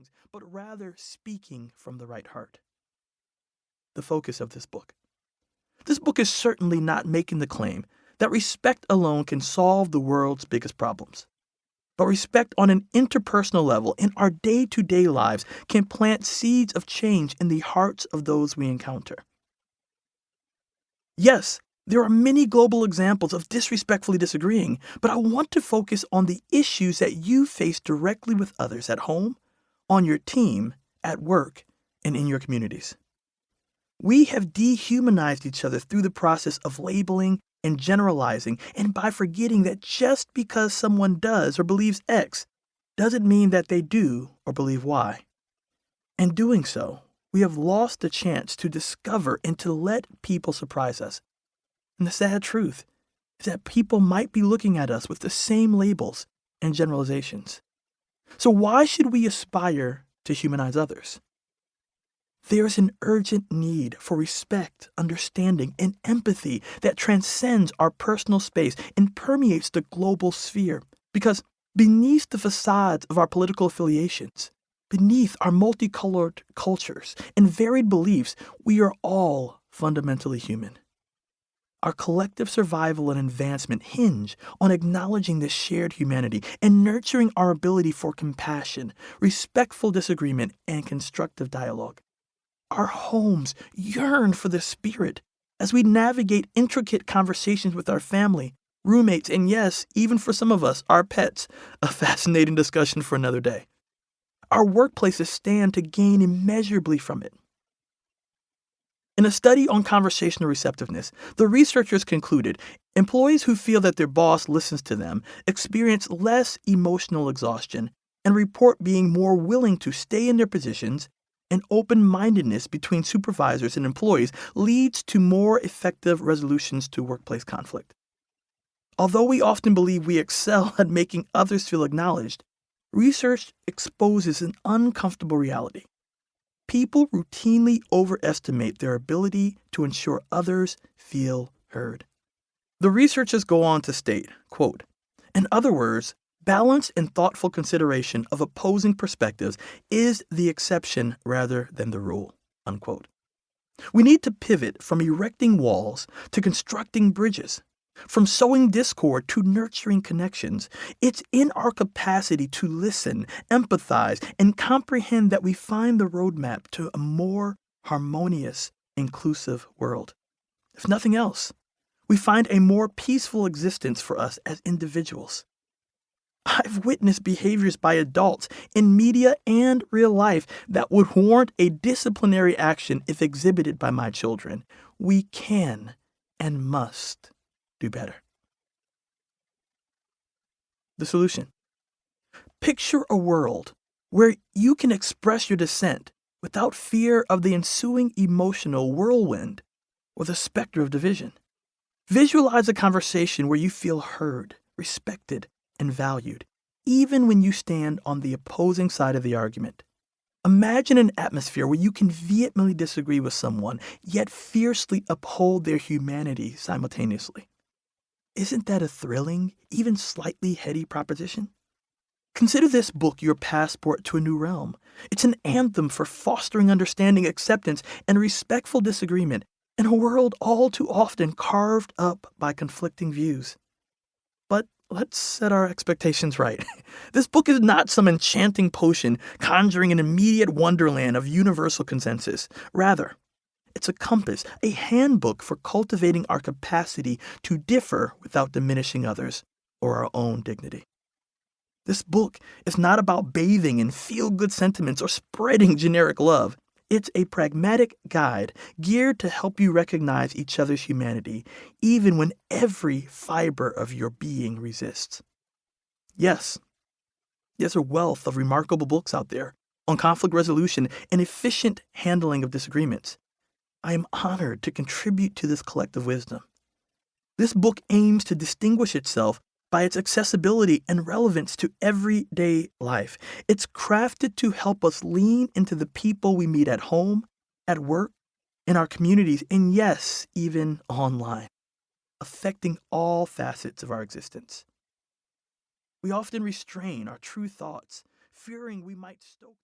feelings, but rather speaking from the right heart. The focus of this book. This book is certainly not making the claim that respect alone can solve the world's biggest problems. But respect on an interpersonal level in our day-to-day lives can plant seeds of change in the hearts of those we encounter. Yes, there are many global examples of disrespectfully disagreeing, but I want to focus on the issues that you face directly with others at home, on your team, at work, and in your communities. We have dehumanized each other through the process of labeling and generalizing, and by forgetting that just because someone does or believes X doesn't mean that they do or believe Y. In doing so, we have lost the chance to discover and to let people surprise us. And the sad truth is that people might be looking at us with the same labels and generalizations. So why should we aspire to humanize others? There's an urgent need for respect, understanding, and empathy that transcends our personal space and permeates the global sphere. Because beneath the facades of our political affiliations, beneath our multicolored cultures and varied beliefs, we are all fundamentally human. Our collective survival and advancement hinge on acknowledging this shared humanity and nurturing our ability for compassion, respectful disagreement, and constructive dialogue. Our homes yearn for this spirit as we navigate intricate conversations with our family, roommates, and yes, even for some of us, our pets, a fascinating discussion for another day. Our workplaces stand to gain immeasurably from it. In a study on conversational receptiveness, the researchers concluded employees who feel that their boss listens to them experience less emotional exhaustion and report being more willing to stay in their positions, and open-mindedness between supervisors and employees leads to more effective resolutions to workplace conflict. Although we often believe we excel at making others feel acknowledged, research exposes an uncomfortable reality. People routinely overestimate their ability to ensure others feel heard. The researchers go on to state, quote, "In other words, balance and thoughtful consideration of opposing perspectives is the exception rather than the rule," unquote. We need to pivot from erecting walls to constructing bridges, from sowing discord to nurturing connections. It's in our capacity to listen, empathize, and comprehend that we find the roadmap to a more harmonious, inclusive world. If nothing else, we find a more peaceful existence for us as individuals. I've witnessed behaviors by adults in media and real life that would warrant a disciplinary action if exhibited by my children. We can and must do better. The solution. Picture a world where you can express your dissent without fear of the ensuing emotional whirlwind or the specter of division. Visualize a conversation where you feel heard, respected, and valued, even when you stand on the opposing side of the argument. Imagine an atmosphere where you can vehemently disagree with someone, yet fiercely uphold their humanity simultaneously. Isn't that a thrilling, even slightly heady proposition? Consider this book your passport to a new realm. It's an anthem for fostering understanding, acceptance, and respectful disagreement in a world all too often carved up by conflicting views. But let's set our expectations right. This book is not some enchanting potion conjuring an immediate wonderland of universal consensus. Rather, it's a compass, a handbook for cultivating our capacity to differ without diminishing others or our own dignity. This book is not about bathing in feel-good sentiments or spreading generic love. It's a pragmatic guide geared to help you recognize each other's humanity, even when every fiber of your being resists. Yes, there's a wealth of remarkable books out there on conflict resolution and efficient handling of disagreements. I am honored to contribute to this collective wisdom. This book aims to distinguish itself by its accessibility and relevance to everyday life. It's crafted to help us lean into the people we meet at home, at work, in our communities, and yes, even online, affecting all facets of our existence. We often restrain our true thoughts, fearing we might stoke